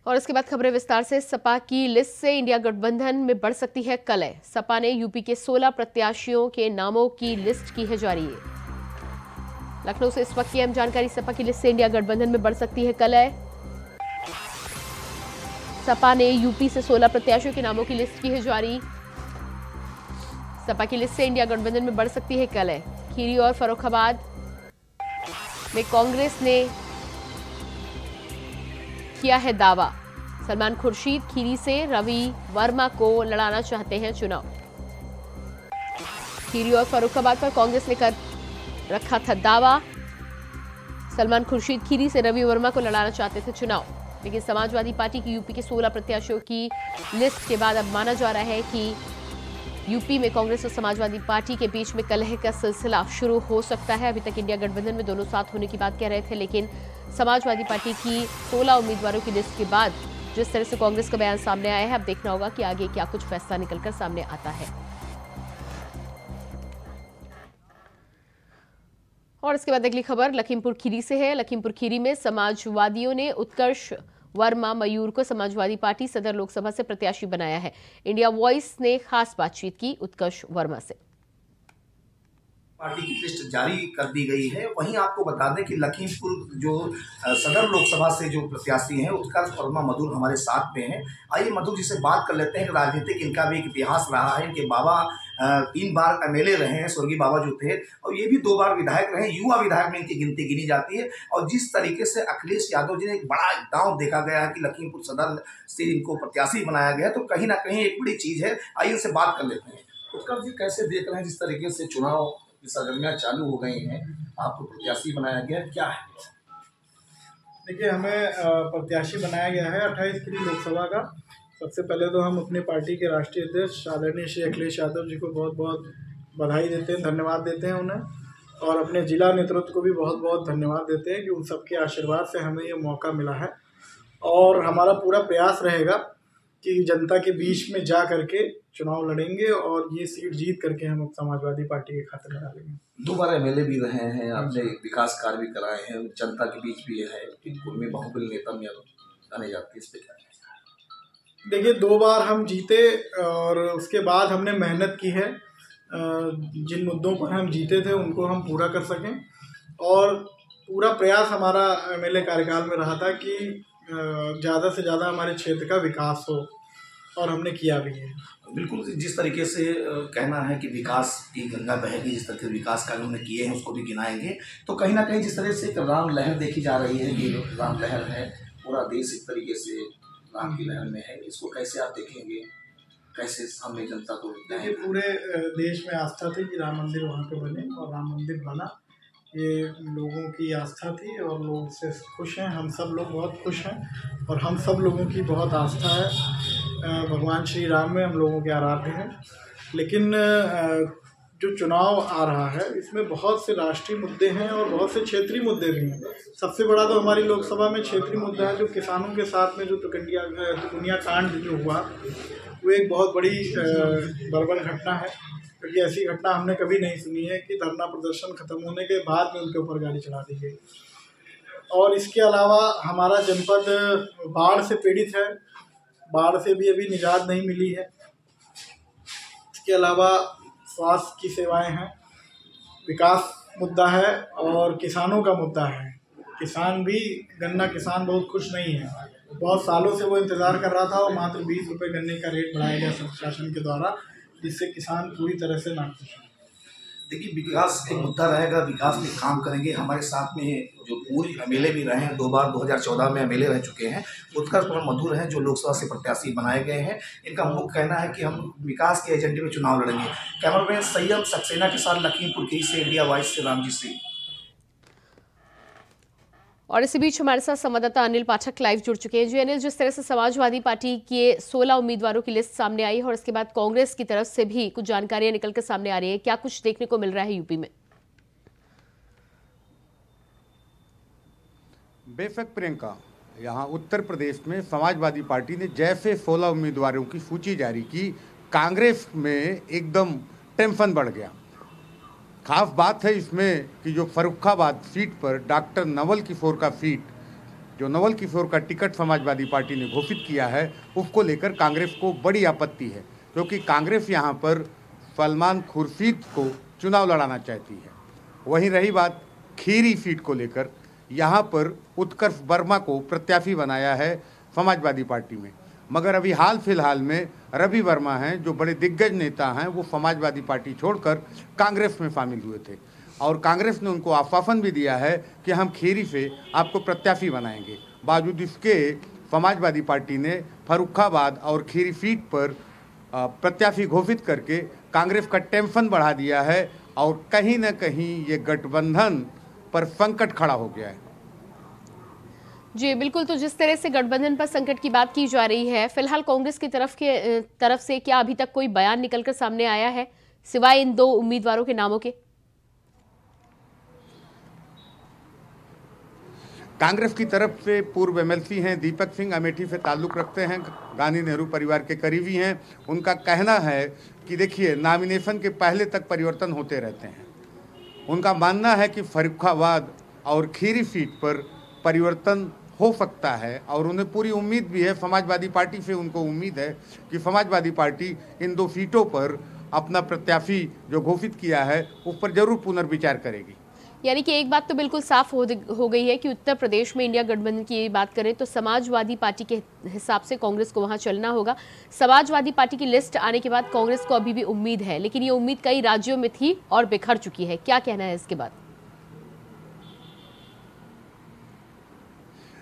और इसके बाद खबरें विस्तार से। सपा की लिस्ट से इंडिया गठबंधन में बढ़ सकती है कलह। सपा ने यूपी के 16 प्रत्याशियों के नामों की लिस्ट की है जारी। लखनऊ से इस वक्त की अहम जानकारी। सपा की लिस्ट से इंडिया गठबंधन में बढ़ सकती है कलह। सपा ने यूपी से 16 प्रत्याशियों के नामों की लिस्ट की है जारी। सपा की लिस्ट से इंडिया गठबंधन में बढ़ सकती है कलह। खीरी और फर्रुखाबाद में कांग्रेस ने किया है दावा। सलमान खुर्शीद खीरी से रवि वर्मा को लड़ाना चाहते हैं चुनाव। खीरी और फर्रुखाबाद पर कांग्रेस ने कर रखा था दावा। सलमान खुर्शीद खीरी से रवि वर्मा को लड़ाना चाहते थे चुनाव, लेकिन समाजवादी पार्टी की यूपी के 16 प्रत्याशियों की लिस्ट के बाद अब माना जा रहा है कि यूपी में कांग्रेस और समाजवादी पार्टी के बीच में कलह का सिलसिला शुरू हो सकता है। अभी तक इंडिया गठबंधन में दोनों साथ होने की बात कह रहे थे, लेकिन समाजवादी पार्टी की 16 उम्मीदवारों की लिस्ट के बाद जिस तरह से कांग्रेस का बयान सामने आया है, अब देखना होगा कि आगे क्या कुछ फैसला निकलकर सामने आता है। और इसके बाद अगली खबर लखीमपुर खीरी से है। लखीमपुर खीरी में समाजवादियों ने उत्कर्ष वर्मा मयूर को समाजवादी पार्टी सदर लोकसभा से प्रत्याशी बनाया है। इंडिया वॉइस ने खास बातचीत की उत्कर्ष वर्मा से। पार्टी की लिस्ट जारी कर दी गई है। वहीं आपको बता दें कि लखीमपुर जो सदर लोकसभा से जो प्रत्याशी हैं उत्कर्ष वर्मा मधुर हमारे साथ में हैं। आइए मधुर जी से बात कर लेते हैं कि राजनीतिक इनका भी एक इतिहास रहा है। इनके बाबा 3 बार एमएलए रहे हैं, स्वर्गीय बाबा जो थे, और ये भी 2 बार विधायक रहे। युवा विधायक में इनकी गिनती गिनी जाती है। और जिस तरीके से अखिलेश यादव जी ने एक बड़ा दांव देखा गया है कि लखीमपुर सदर से इनको प्रत्याशी बनाया गया, तो कहीं ना कहीं एक बड़ी चीज़ है। आइए इनसे बात कर लेते हैं। उत्कर्ष जी, कैसे देख रहे हैं जिस तरीके से चुनाव की सरगर्मियाँ चालू हो गई हैं, आपको प्रत्याशी बनाया गया, क्या है? देखिए, हमें प्रत्याशी बनाया गया है 28 के लिए लोकसभा का। सबसे पहले तो हम अपने पार्टी के राष्ट्रीय अध्यक्ष आदरणीय श्री अखिलेश यादव जी को बहुत बहुत बधाई देते हैं, धन्यवाद देते हैं उन्हें, और अपने जिला नेतृत्व को भी बहुत बहुत धन्यवाद देते हैं कि उन सबके आशीर्वाद से हमें ये मौका मिला है। और हमारा पूरा प्रयास रहेगा कि जनता के बीच में जा करके चुनाव लड़ेंगे और ये सीट जीत करके हम समाजवादी पार्टी के खाते में डालेंगे। 2 बार एमएलए भी रहे हैं, आपने विकास कार्य भी कराए हैं, जनता के बीच भी है, में बाहुबली नेता में जाने जाती है, इस पे क्या? देखिए, 2 बार हम जीते और उसके बाद हमने मेहनत की है। जिन मुद्दों पर हम जीते थे उनको हम पूरा कर सकें, और पूरा प्रयास हमारा एमएलए कार्यकाल में रहा था कि ज़्यादा से ज़्यादा हमारे क्षेत्र का विकास हो, और हमने किया भी है। बिल्कुल, जिस तरीके से कहना है कि विकास की गंगा बहेगी, जिस तरह के विकास कार्य उन्होंने किए हैं उसको भी गिनाएंगे, तो कहीं ना कहीं जिस तरह से एक राम लहर देखी जा रही है कि राम लहर है, पूरा देश इस तरीके से राम की लहर में है, इसको कैसे आप देखेंगे, कैसे सामने जनता को? देखिए, पूरे देश में आस्था थी कि राम मंदिर वहाँ पे बने, और राम मंदिर बना। ये लोगों की आस्था थी और लोग इससे खुश हैं। हम सब लोग बहुत खुश हैं, और हम सब लोगों की बहुत आस्था है भगवान श्री राम में, हम लोगों के आराध्य हैं। लेकिन जो चुनाव आ रहा है इसमें बहुत से राष्ट्रीय मुद्दे हैं और बहुत से क्षेत्रीय मुद्दे भी हैं। सबसे बड़ा तो हमारी लोकसभा में क्षेत्रीय मुद्दा है, जो किसानों के साथ में जो तुकनिया कांड जो हुआ, वो एक बहुत बड़ी बर्बर घटना है, क्योंकि ऐसी घटना हमने कभी नहीं सुनी है कि धरना प्रदर्शन खत्म होने के बाद में उनके ऊपर गाड़ी चढ़ा दी गई। और इसके अलावा हमारा जनपद बाढ़ से पीड़ित है, बाढ़ से भी अभी निजात नहीं मिली है। इसके अलावा स्वास्थ्य की सेवाएं हैं, विकास मुद्दा है, और किसानों का मुद्दा है। किसान भी, गन्ना किसान बहुत खुश नहीं है। बहुत सालों से वो इंतज़ार कर रहा था, और मात्र 20 रुपये गन्ने का रेट बढ़ाया गया शासन के द्वारा, जिससे किसान पूरी तरह से नाखुश है। देखिए, विकास एक मुद्दा रहेगा, विकास में काम करेंगे। हमारे साथ में जो पूर्व एमएलए भी रहे हैं, 2 बार 2014 में एमएलए रह चुके हैं, उत्कर्ष वर्मा मधुर हैं, जो लोकसभा से प्रत्याशी बनाए गए हैं। इनका मुख्य कहना है कि हम विकास के एजेंडे में चुनाव लड़ेंगे। कैमरामैन सैयद सक्सेना के साथ लखीमपुर खीरी से इंडिया वॉइस से रामजी सिंह। और इसी बीच हमारे साथ संवाददाता अनिल पाठक लाइव जुड़ चुके हैं। जी अनिल, जिस तरह से समाजवादी पार्टी के 16 उम्मीदवारों की लिस्ट सामने आई है और इसके बाद कांग्रेस की तरफ से भी कुछ जानकारियां निकलकर सामने आ रही है, क्या कुछ देखने को मिल रहा है यूपी में? बेशक प्रियंका, यहाँ उत्तर प्रदेश में समाजवादी पार्टी ने जैसे 16 उम्मीदवारों की सूची जारी की, कांग्रेस में एकदम टेंशन बढ़ गया। खास बात है इसमें कि जो फर्रुखाबाद सीट पर डॉक्टर नवल किशोर का सीट जो नवल किशोर का टिकट समाजवादी पार्टी ने घोषित किया है उसको लेकर कांग्रेस को बड़ी आपत्ति है, क्योंकि कांग्रेस यहाँ पर सलमान खुर्शीद को चुनाव लड़ाना चाहती है। वहीं रही बात खीरी सीट को लेकर, यहाँ पर उत्कर्ष वर्मा को प्रत्याशी बनाया है समाजवादी पार्टी में, मगर अभी हाल फिलहाल में रवि वर्मा हैं जो बड़े दिग्गज नेता हैं, वो समाजवादी पार्टी छोड़कर कांग्रेस में शामिल हुए थे और कांग्रेस ने उनको आश्वासन भी दिया है कि हम खीरी से आपको प्रत्याशी बनाएंगे। बावजूद इसके समाजवादी पार्टी ने फर्रुखाबाद और खीरी सीट पर प्रत्याशी घोषित करके कांग्रेस का टेंशन बढ़ा दिया है और कहीं न कहीं ये गठबंधन पर संकट खड़ा हो गया है। जी बिल्कुल, तो जिस तरह से गठबंधन पर संकट की बात की जा रही है, फिलहाल कांग्रेस की तरफ से क्या अभी तक कोई बयान निकलकर सामने आया है सिवाय इन 2 उम्मीदवारों के नामों के? कांग्रेस की तरफ से पूर्व एमएलसी हैं दीपक सिंह, अमेठी से ताल्लुक़ रखते हैं, गांधी नेहरू परिवार के करीबी हैं। उनका कहना है कि देखिए, नॉमिनेशन के पहले तक परिवर्तन होते रहते हैं। उनका मानना है कि फर्रुखाबाद और खीरी सीट पर परिवर्तन हो सकता है और उन्हें पूरी उम्मीद भी है, समाजवादी पार्टी से उनको उम्मीद है कि समाजवादी पार्टी इन 2 सीटों पर अपना प्रत्याशी जो घोषित किया है उस पर जरूर पुनर्विचार करेगी। यानी कि एक बात तो बिल्कुल साफ हो गई है कि उत्तर प्रदेश में इंडिया गठबंधन की बात करें तो समाजवादी पार्टी के हिसाब से कांग्रेस को वहां चलना होगा। समाजवादी पार्टी की लिस्ट आने के बाद कांग्रेस को अभी भी उम्मीद है, लेकिन ये उम्मीद कई राज्यों में थी और बिखर चुकी है। क्या कहना है इसके बाद?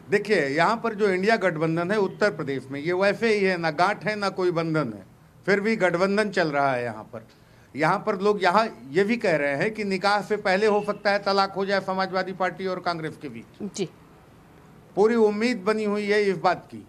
देखिए, यहाँ पर जो इंडिया गठबंधन है उत्तर प्रदेश में, ये वैसे ही है, ना गांठ है ना कोई बंधन है, फिर भी गठबंधन चल रहा है। यहाँ पर लोग यहाँ ये भी कह रहे हैं कि निकाह से पहले हो सकता है तलाक हो जाए समाजवादी पार्टी और कांग्रेस के बीच। जी, पूरी उम्मीद बनी हुई है इस बात की,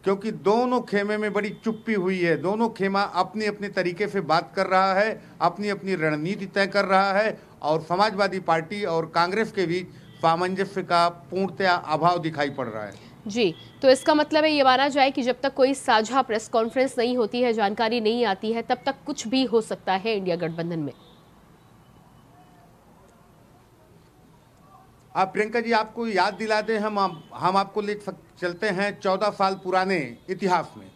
क्योंकि दोनों खेमे में बड़ी चुप्पी हुई है। दोनों खेमा अपनी अपनी तरीके से बात कर रहा है, अपनी अपनी रणनीति तय कर रहा है और समाजवादी पार्टी और कांग्रेस के बीच सामंजस्य का पूर्णतया अभाव दिखाई पड़ रहा है। जी, तो इसका मतलब है ये माना जाए कि जब तक कोई साझा प्रेस कॉन्फ्रेंस नहीं होती है, जानकारी नहीं आती है, तब तक कुछ भी हो सकता है इंडिया गठबंधन में। आप प्रियंका जी, आपको याद दिला दें, हम आपको ले चलते हैं 14 साल पुराने इतिहास में।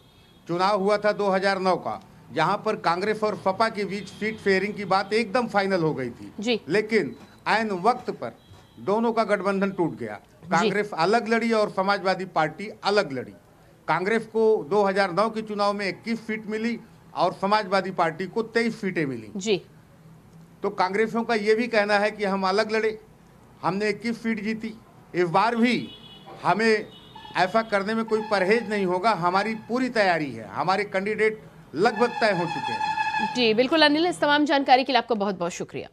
चुनाव हुआ था 2009 का, जहां पर कांग्रेस और सपा के बीच सीट शेयरिंग की बात एकदम फाइनल हो गई थी जी। लेकिन ऐन वक्त पर दोनों का गठबंधन टूट गया। कांग्रेस अलग लड़ी और समाजवादी पार्टी अलग लड़ी। कांग्रेस को 2009 के चुनाव में 21 सीट मिली और समाजवादी पार्टी को 23 सीटें मिली जी। तो कांग्रेसियों का यह भी कहना है कि हम अलग लड़े, हमने 21 सीट जीती, इस बार भी हमें ऐसा करने में कोई परहेज नहीं होगा। हमारी पूरी तैयारी है, हमारे कैंडिडेट लगभग तय हो चुके हैं। जी बिल्कुल अनिल, इस तमाम जानकारी के लिए आपका बहुत बहुत शुक्रिया।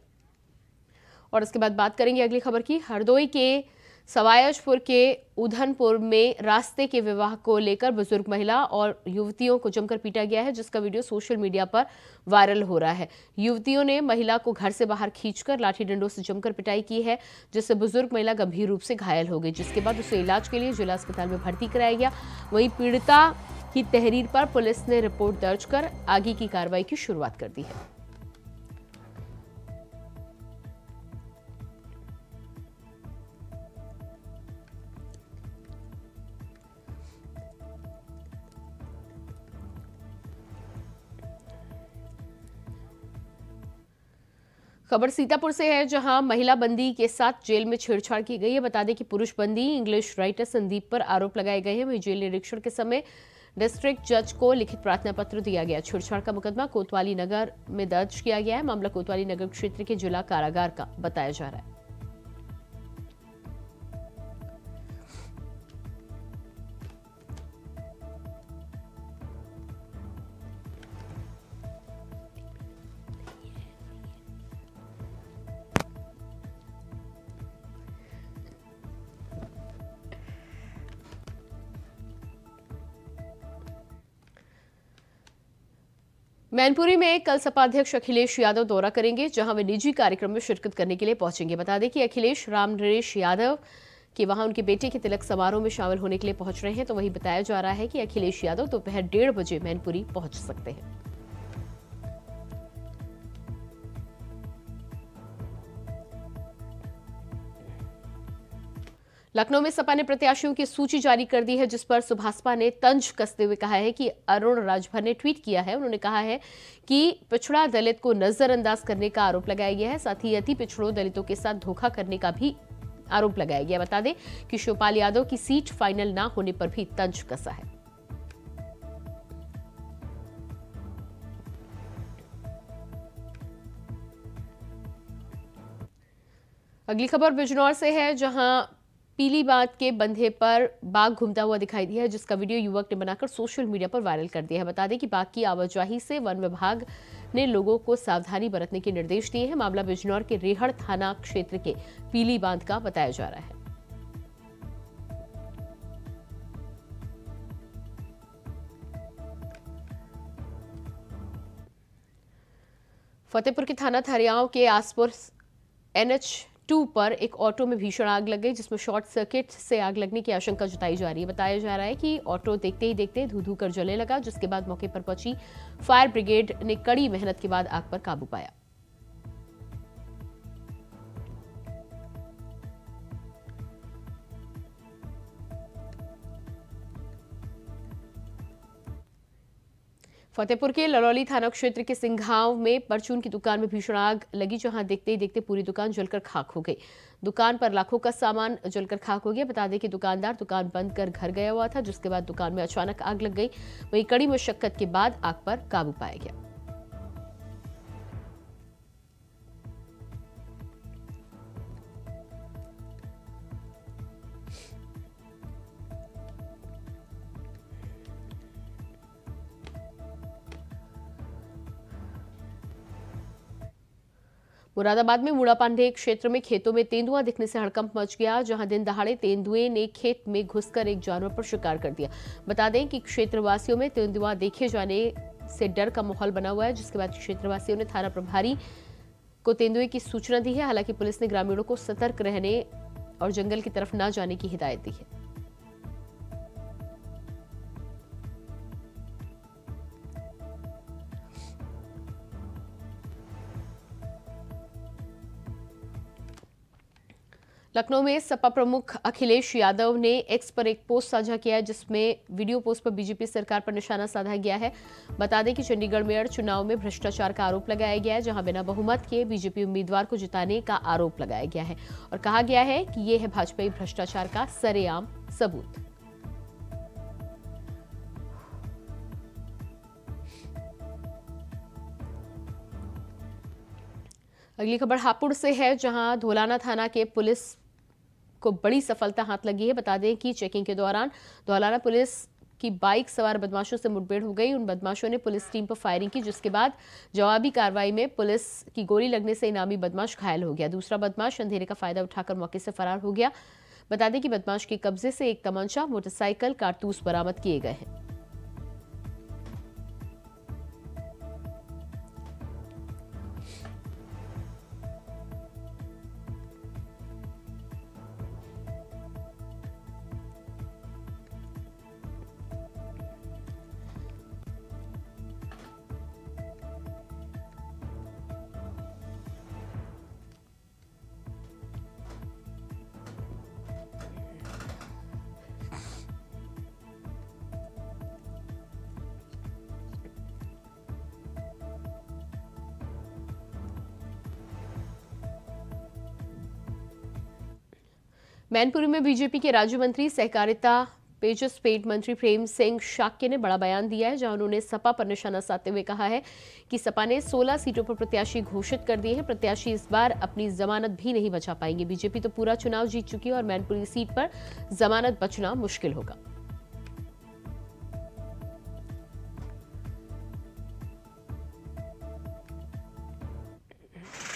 और इसके बाद बात करेंगे अगली खबर की। हरदोई के सवायजपुर के उधनपुर में रास्ते के विवाह को लेकर बुजुर्ग महिला और युवतियों को जमकर पीटा गया है, जिसका वीडियो सोशल मीडिया पर वायरल हो रहा है। युवतियों ने महिला को घर से बाहर खींचकर लाठी डंडों से जमकर पिटाई की है, जिससे बुजुर्ग महिला गंभीर रूप से घायल हो गई, जिसके बाद उसे इलाज के लिए जिला अस्पताल में भर्ती कराया गया। वहीं पीड़िता की तहरीर पर पुलिस ने रिपोर्ट दर्ज कर आगे की कार्रवाई की शुरुआत कर दी है। खबर सीतापुर से है, जहां महिला बंदी के साथ जेल में छेड़छाड़ की गई है। बता दें कि पुरुष बंदी इंग्लिश राइटर संदीप पर आरोप लगाए गए हैं। वहीं जेल निरीक्षण के समय डिस्ट्रिक्ट जज को लिखित प्रार्थना पत्र दिया गया। छेड़छाड़ का मुकदमा कोतवाली नगर में दर्ज किया गया है। मामला कोतवाली नगर क्षेत्र के जिला कारागार का बताया जा रहा है। मैनपुरी में कल सपा अध्यक्ष अखिलेश यादव दौरा करेंगे, जहां वे निजी कार्यक्रम में शिरकत करने के लिए पहुंचेंगे। बता दें कि अखिलेश राम नरेश यादव के वहां उनके बेटे के तिलक समारोह में शामिल होने के लिए पहुंच रहे हैं। तो वहीं बताया जा रहा है कि अखिलेश यादव दोपहर 1:30 बजे मैनपुरी पहुंच सकते हैं। लखनऊ में सपा ने प्रत्याशियों की सूची जारी कर दी है, जिस पर सुभाषपा ने तंज कसते हुए कहा है कि अरुण राजभर ने ट्वीट किया है। उन्होंने कहा है कि पिछड़ा दलित को नजरअंदाज करने का आरोप लगाया गया है। साथ ही अति पिछड़ों दलितों के साथ धोखा करने का भी आरोप लगाया गया। बता दें कि शिवपाल यादव की सीट फाइनल ना होने पर भी तंज कसा है। अगली खबर बिजनौर से है, जहां पीली बांध के बंधे पर बाघ घूमता हुआ दिखाई दिया है, जिसका वीडियो युवक ने बनाकर सोशल मीडिया पर वायरल कर दिया है। बता दें कि बाघ की आवाजाही से वन विभाग ने लोगों को सावधानी बरतने के निर्देश दिए हैं। मामला बिजनौर के रेहड़ थाना क्षेत्र के पीली बांध का बताया जा रहा है। फतेहपुर के थाना थरियाव के आसपुर NH2 पर एक ऑटो में भीषण आग लग गई, जिसमें शॉर्ट सर्किट से आग लगने की आशंका जताई जा रही है। बताया जा रहा है कि ऑटो देखते ही देखते धू-धू कर जलने लगा, जिसके बाद मौके पर पहुंची फायर ब्रिगेड ने कड़ी मेहनत के बाद आग पर काबू पाया। फतेहपुर के ललौली थाना क्षेत्र के सिंघांव में परचून की दुकान में भीषण आग लगी, जहां देखते ही देखते पूरी दुकान जलकर खाक हो गई। दुकान पर लाखों का सामान जलकर खाक हो गया। बता दें कि दुकानदार दुकान बंद कर घर गया हुआ था, जिसके बाद दुकान में अचानक आग लग गई। वहीं कड़ी मशक्कत के बाद आग पर काबू पाया गया। मुरादाबाद में मुड़ापांडे क्षेत्र में खेतों में तेंदुआ दिखने से हड़कंप मच गया, जहां दिन दहाड़े तेंदुए ने खेत में घुसकर एक जानवर पर शिकार कर दिया। बता दें कि क्षेत्रवासियों में तेंदुआ देखे जाने से डर का माहौल बना हुआ है, जिसके बाद क्षेत्रवासियों ने थाना प्रभारी को तेंदुए की सूचना दी है। हालांकि पुलिस ने ग्रामीणों को सतर्क रहने और जंगल की तरफ न जाने की हिदायत दी है। लखनऊ में सपा प्रमुख अखिलेश यादव ने एक्स पर एक पोस्ट साझा किया है, जिसमें वीडियो पोस्ट पर बीजेपी सरकार पर निशाना साधा गया है। बता दें कि चंडीगढ़ मेयर चुनाव में भ्रष्टाचार का आरोप लगाया गया है, जहां बिना बहुमत के बीजेपी उम्मीदवार को जिताने का आरोप लगाया गया है और कहा गया है कि यह है भाजपाई भ्रष्टाचार का सरेआम सबूत। अगली खबर हापुड़ से है, जहां धौलाना थाना के पुलिस को बड़ी सफलता हाथ लगी है। बता दें कि चेकिंग के दौरान धौलाना पुलिस की बाइक सवार बदमाशों से मुठभेड़ हो गई। उन बदमाशों ने पुलिस टीम पर फायरिंग की, जिसके बाद जवाबी कार्रवाई में पुलिस की गोली लगने से इनामी बदमाश घायल हो गया। दूसरा बदमाश अंधेरे का फायदा उठाकर मौके से फरार हो गया। बता दें कि बदमाश के कब्जे से एक तमंचा, मोटरसाइकिल, कारतूस बरामद किए गए हैं। मैनपुरी में बीजेपी के राज्य मंत्री सहकारिता पेयजस पेट मंत्री प्रेम सिंह शाक्य ने बड़ा बयान दिया है, जहां उन्होंने सपा पर निशाना साधते हुए कहा है कि सपा ने 16 सीटों पर प्रत्याशी घोषित कर दिए हैं। प्रत्याशी इस बार अपनी जमानत भी नहीं बचा पाएंगे। बीजेपी तो पूरा चुनाव जीत चुकी है और मैनपुरी सीट पर जमानत बचना मुश्किल होगा।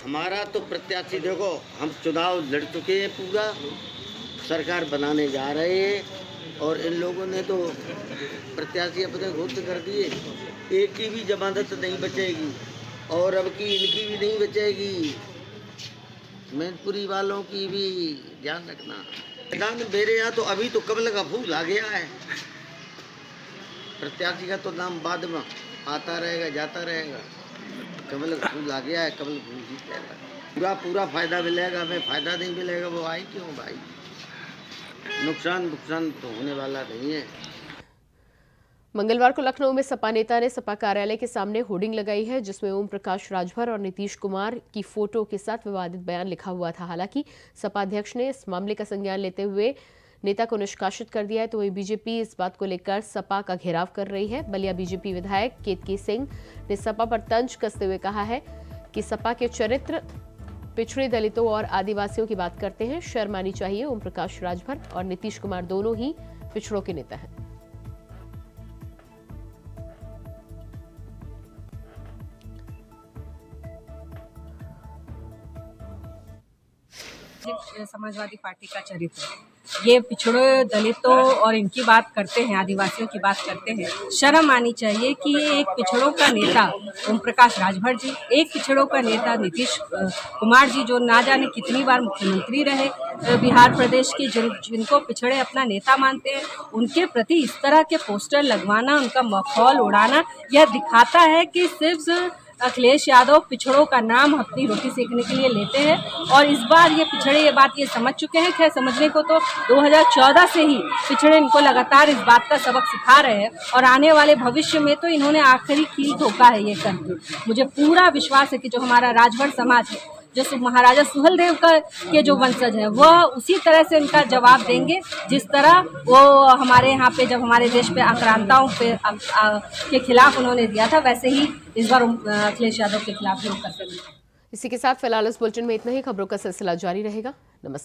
हमारा तो प्रत्याशी देखो, हम चुनाव लड़ चुके हैं, पूरा सरकार बनाने जा रहे हैं और इन लोगों ने तो प्रत्याशी अपने घोषित कर दिए। एक की भी जमानत नहीं बचेगी और अब की इनकी भी नहीं बचेगी। मैनपुरी वालों की भी ध्यान रखना। मैदान मेरे यहाँ तो अभी तो कमल का फूल आ गया है। प्रत्याशी का तो नाम बाद में आता रहेगा, जाता रहेगा। कमल का फूल आ गया है, कमल फूल जीत जाएगा। पूरा फायदा मिलेगा, हमें फायदा नहीं मिलेगा वो आई क्यों भाई। नुकसान तो होने वाला नहीं है। मंगलवार को लखनऊ में सपा नेता ने सपा कार्यालय के सामने होर्डिंग लगाई है, जिसमें ओम प्रकाश राजभर और नीतीश कुमार की फोटो के साथ विवादित बयान लिखा हुआ था। हालांकि सपा अध्यक्ष ने इस मामले का संज्ञान लेते हुए नेता को निष्कासित कर दिया है, तो वही बीजेपी इस बात को लेकर सपा का घेराव कर रही है। बलिया बीजेपी विधायक केतकी सिंह ने सपा पर तंज कसते हुए कहा है कि सपा के चरित्र पिछड़े दलितों और आदिवासियों की बात करते हैं, शर्म आनी चाहिए। ओम प्रकाश राजभर और नीतीश कुमार दोनों ही पिछड़ों के नेता हैं। समाजवादी पार्टी का चरित्र ये पिछड़े दलितों और इनकी बात करते हैं, आदिवासियों की बात करते हैं। शर्म आनी चाहिए कि ये एक पिछड़ों का नेता ओम प्रकाश राजभर जी, एक पिछड़ों का नेता नीतीश कुमार जी, जो ना जाने कितनी बार मुख्यमंत्री रहे बिहार प्रदेश के, जिनको पिछड़े अपना नेता मानते हैं, उनके प्रति इस तरह के पोस्टर लगवाना, उनका मखौल उड़ाना, यह दिखाता है कि सिर्फ अखिलेश यादव पिछड़ों का नाम अपनी रोटी सेकने के लिए लेते हैं। और इस बार ये पिछड़े ये बात ये समझ चुके हैं। खैर, समझने को तो 2014 से ही पिछड़े इनको लगातार इस बात का सबक सिखा रहे हैं और आने वाले भविष्य में तो इन्होंने आखिरी कील ठोका है ये करके। मुझे पूरा विश्वास है कि जो हमारा राजभर समाज है, जो महाराजा सुहेलदेव के जो वंशज हैं, वह उसी तरह से इनका जवाब देंगे जिस तरह वो हमारे यहाँ पे जब हमारे देश पे आक्रांताओं के खिलाफ उन्होंने दिया था, वैसे ही इस बार अखिलेश यादव के खिलाफ भी वो करते हैं। इसी के साथ फिलहाल इस बुलेटिन में इतना ही। खबरों का सिलसिला जारी रहेगा।